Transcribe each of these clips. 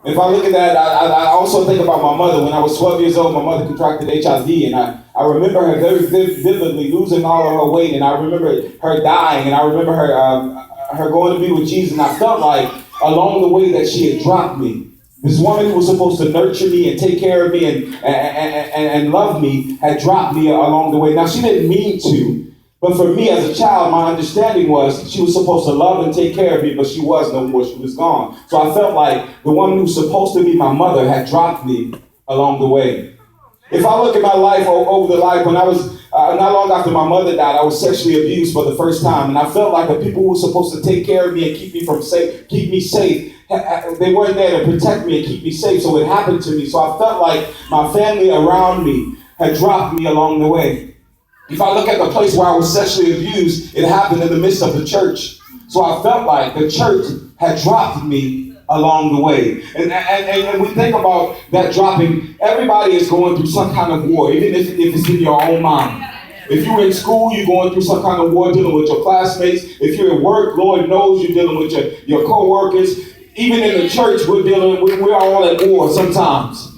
If I look at that, I also think about my mother. When I was 12 years old, my mother contracted HIV, and I remember her very vividly losing all of her weight, and I remember her dying, and I remember her going to be with Jesus, and I felt like along the way that she had dropped me. This woman who was supposed to nurture me and take care of me and love me had dropped me along the way. Now, she didn't mean to, but for me as a child, my understanding was she was supposed to love and take care of me, but she was no more. She was gone. So I felt like the woman who was supposed to be my mother had dropped me along the way. If I look at my life over the life, when I was, not long after my mother died, I was sexually abused for the first time. And I felt like the people who were supposed to take care of me and keep me safe, they weren't there to protect me and keep me safe. So it happened to me. So I felt like my family around me had dropped me along the way. If I look at the place where I was sexually abused, it happened in the midst of the church. So I felt like the church had dropped me along the way. And we think about that dropping. Everybody is going through some kind of war, even if it's in your own mind. If you're in school, you're going through some kind of war dealing with your classmates. If you're at work, Lord knows you're dealing with your co-workers. Even in the church, we're all at war sometimes.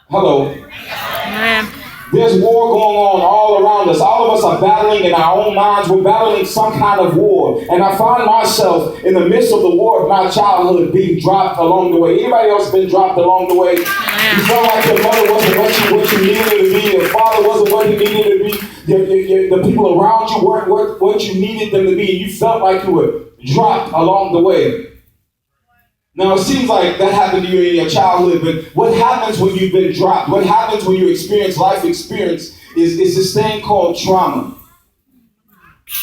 Hello. Amen. There's war going on all around us. All of us are battling in our own minds. We're battling some kind of war. And I find myself in the midst of the war of my childhood being dropped along the way. Anybody else been dropped along the way? You felt like your mother wasn't what you needed to be. Your father wasn't what he needed to be. The people around you weren't what you needed them to be. You felt like you were dropped along the way. Now, it seems like that happened to you in your childhood, but what happens when you've been dropped? What happens when you experience life experience is this thing called trauma.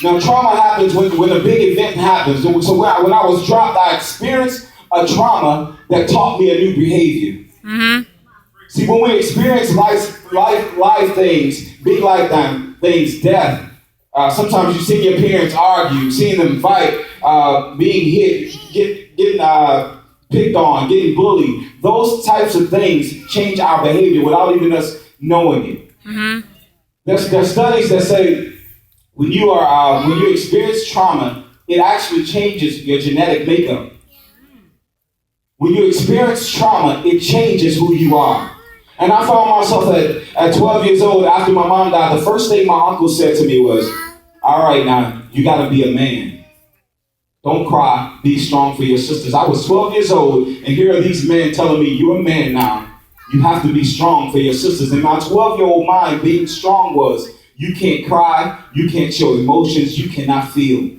Now, trauma happens when a big event happens. So when I was dropped, I experienced a trauma that taught me a new behavior. Mm-hmm. See, when we experience life things, big life things, death, sometimes you see your parents argue, seeing them fight, being hit, getting picked on, getting bullied. Those types of things change our behavior without even us knowing it. Mm-hmm. There's studies that say when you experience trauma, it actually changes your genetic makeup. When you experience trauma, it changes who you are. And I found myself at 12 years old, after my mom died, the first thing my uncle said to me was, "All right, now, you got to be a man. Don't cry, be strong for your sisters." I was 12 years old, and here are these men telling me, "You're a man now. You have to be strong for your sisters." And my 12-year-old mind being strong was, you can't cry, you can't show emotions, you cannot feel.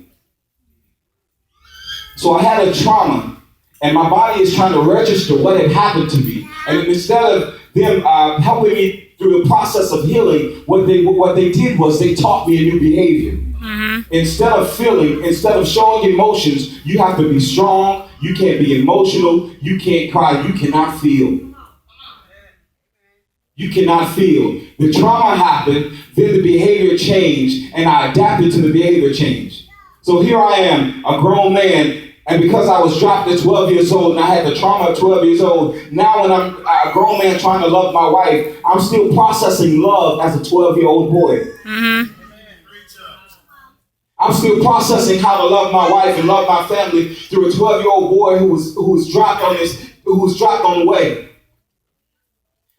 So I had a trauma, and my body is trying to register what had happened to me. And instead of them helping me through the process of healing, what they did was they taught me a new behavior. Mm-hmm. Instead of showing emotions, you have to be strong. You can't be emotional. You can't cry. You cannot feel. You cannot feel. The trauma happened, then the behavior changed, and I adapted to the behavior change. So here I am, a grown man, and because I was dropped at 12 years old and I had the trauma at 12 years old, now when I'm a grown man trying to love my wife, I'm still processing love as a 12-year-old boy. Mm-hmm. I'm still processing how to love my wife and love my family through a 12-year-old boy who was dropped on the way.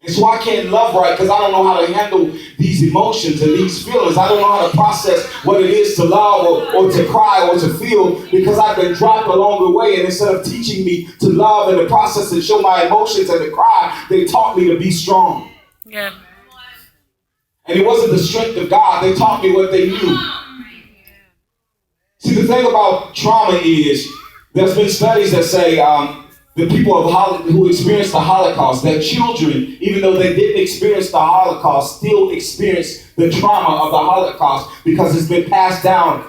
And so I can't love right because I don't know how to handle these emotions and these feelings. I don't know how to process what it is to love or to cry or to feel because I've been dropped along the way. And instead of teaching me to love and to process and show my emotions and to cry, they taught me to be strong. Yeah. And it wasn't the strength of God. They taught me what they knew. See, the thing about trauma is there's been studies that say the people who experienced the Holocaust, that children, even though they didn't experience the Holocaust, still experience the trauma of the Holocaust because it's been passed down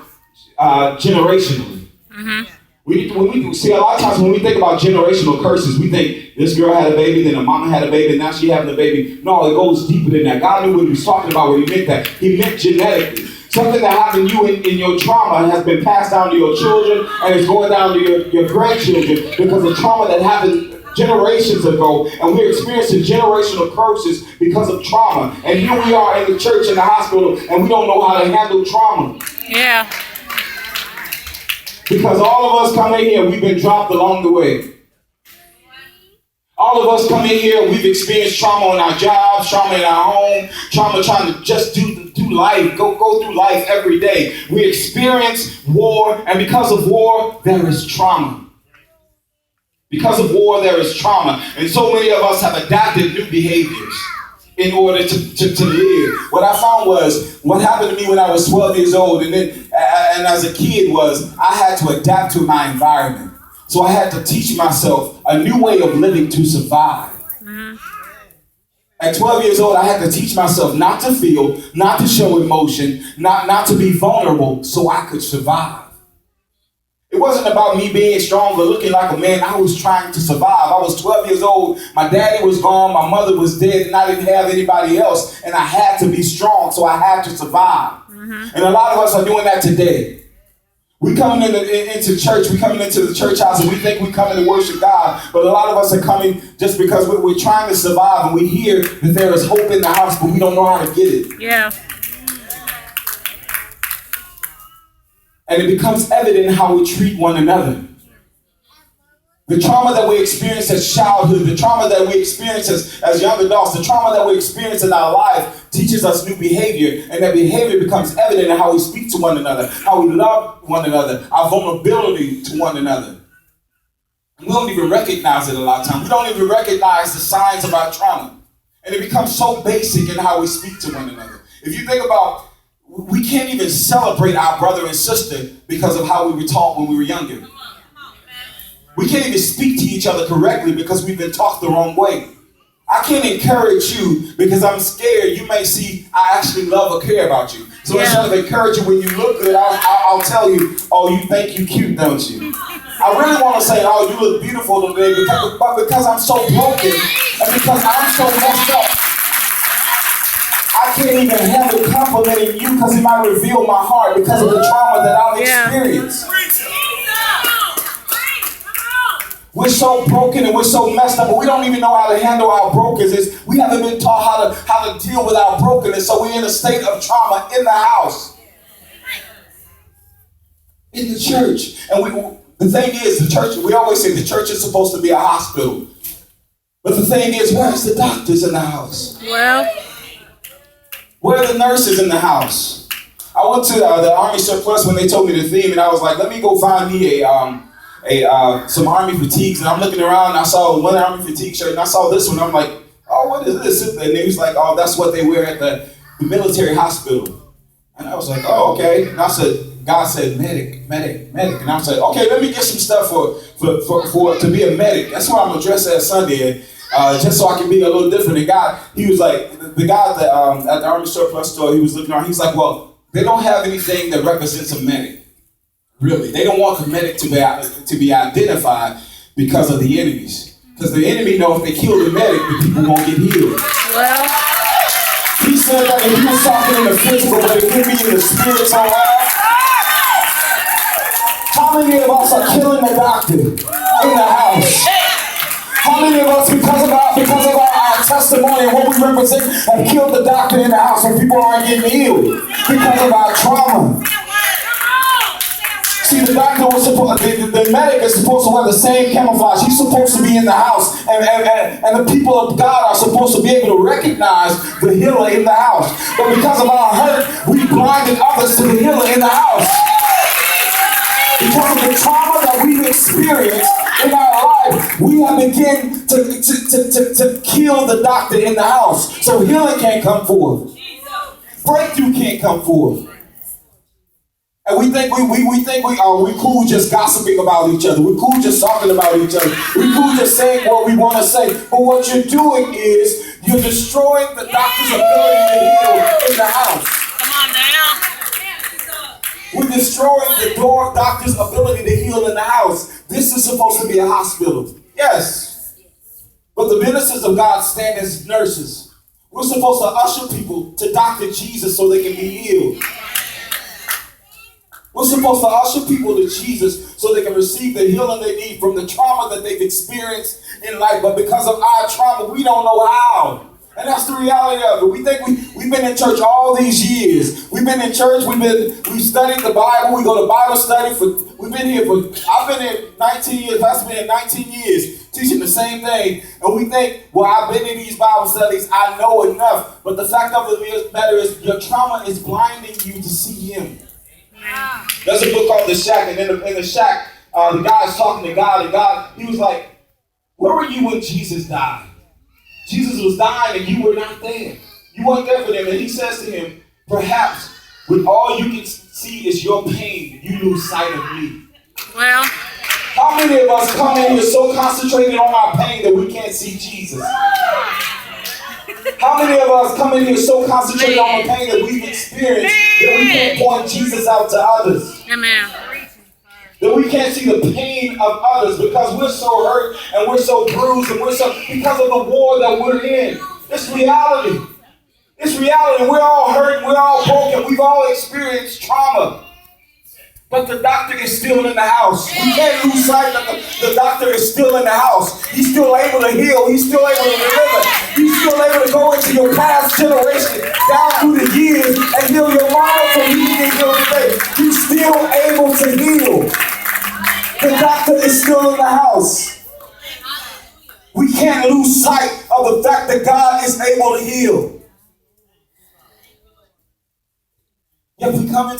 generationally. Mm-hmm. We see a lot of times when we think about generational curses, we think this girl had a baby, then her mama had a baby, and now she having a baby. No, it goes deeper than that. God knew what he was talking about when he meant that. He meant genetically. Something that happened to you in your trauma has been passed down to your children, and it's going down to your grandchildren because of trauma that happened generations ago, and we're experiencing generational curses because of trauma. And here we are in the church, in the hospital, and we don't know how to handle trauma. Yeah. Because all of us come in here, we've been dropped along the way. All of us come in here, we've experienced trauma on our jobs, trauma in our home, trauma trying to just do life, go through life every day. We experience war, and because of war, there is trauma. Because of war, there is trauma. And so many of us have adapted new behaviors in order to live. What I found was, what happened to me when I was 12 years old and as a kid was, I had to adapt to my environment. So I had to teach myself a new way of living to survive. Mm-hmm. At 12 years old, I had to teach myself not to feel, not to show emotion, not to be vulnerable so I could survive. It wasn't about me being strong or looking like a man. I was trying to survive. I was 12 years old. My daddy was gone. My mother was dead, and I didn't have anybody else. And I had to be strong, so I had to survive. Mm-hmm. And a lot of us are doing that today. We coming into church, we coming into the church house, and we think we coming to worship God. But a lot of us are coming just because we're trying to survive, and we hear that there is hope in the house, but we don't know how to get it. Yeah. And it becomes evident how we treat one another. The trauma that we experience as childhood, the trauma that we experience as young adults, the trauma that we experience in our life teaches us new behavior, and that behavior becomes evident in how we speak to one another, how we love one another, our vulnerability to one another. And we don't even recognize it a lot of times. We don't even recognize the signs of our trauma. And it becomes so basic in how we speak to one another. If you think about, we can't even celebrate our brother and sister because of how we were taught when we were younger. We can't even speak to each other correctly because we've been taught the wrong way. I can't encourage you because I'm scared you may see I actually love or care about you. So instead of encouraging when you look good, I'll tell you, oh, you think you cute, don't you? I really want to say, oh, you look beautiful today, but because I'm so broken and because I'm so messed up, I can't even handle complimenting you because it might reveal my heart because of the trauma that I've experienced. We're so broken and we're so messed up, but we don't even know how to handle our brokenness. We haven't been taught how to deal with our brokenness, so we're in a state of trauma in the house, in the church. And the thing is, the church, we always say the church is supposed to be a hospital. But the thing is, where's the doctors in the house? Well, where are the nurses in the house? I went to the Army surplus when they told me the theme, and I was like, let me go find me some Army fatigues, and I'm looking around, and I saw one Army fatigue shirt, and I saw this one. I'm like, oh, what is this? And he was like, oh, that's what they wear at the military hospital. And I was like, oh, okay. And I said, God said, medic. And I said, okay, let me get some stuff for to be a medic. That's why I'm gonna dress as Sunday, just so I can be a little different. And God, he was like, the guy at the Army surplus store, he was looking around. He's like, well, they don't have anything that represents a medic. Really, they don't want the medic to be identified because of the enemies. Because the enemy know if they kill the medic, the people won't get healed. Well, he said that if he was talking in the physical, but it could be in the spirit somehow. How many of us are killing the doctor in the house? How many of us, because of our testimony and what we represent, have killed the doctor in the house when people aren't getting healed because of our trauma? See, the doctor was the medic is supposed to wear the same camouflage. He's supposed to be in the house. And the people of God are supposed to be able to recognize the healer in the house. But because of our hurt, we blinded others to the healer in the house. Because of the trauma that we've experienced in our life, we have begun to kill the doctor in the house. So healing can't come forth. Breakthrough can't come forth. And we think we cool just gossiping about each other. We're cool just talking about each other. We're cool just saying what we want to say. But what you're doing is you're destroying the doctor's ability to heal in the house. Come on now. We're destroying the doctor's ability to heal in the house. This is supposed to be a hospital. Yes. But the ministers of God stand as nurses. We're supposed to usher people to Dr. Jesus so they can be healed. We're supposed to usher people to Jesus so they can receive the healing they need from the trauma that they've experienced in life. But because of our trauma, we don't know how. And that's the reality of it. We think we've been in church all these years. We've been in church, we've studied the Bible, we go to Bible study I've been here 19 years, Pastor been here 19 years, teaching the same thing. And we think, well, I've been in these Bible studies, I know enough. But the fact of the matter is, your trauma is blinding you to see him. There's a book called The Shack, and in the shack, the guy's talking to God, and God, he was like, where were you when Jesus died? Jesus was dying and you were not there. You weren't there for them. And he says to him, perhaps when all you can see is your pain, you lose sight of me. Well, how many of us come in here so concentrated on our pain that we can't see Jesus? How many of us come in here so concentrated on the pain that we've experienced that we can't point Jesus out to others? amen. That we can't see the pain of others because we're so hurt and we're so bruised and because of the war that we're in. It's reality. It's reality. We're all hurt. We're all broken. We've all experienced trauma. But the doctor is still in the house. We can't lose sight that the doctor is still in the house. He's still able to heal. He's still able to deliver. He's still able to go into your past generation, down through the years, and heal your mind so you can heal today. He's still able to heal. The doctor is still in the house. We can't lose sight of the fact that God is able to heal. If we come into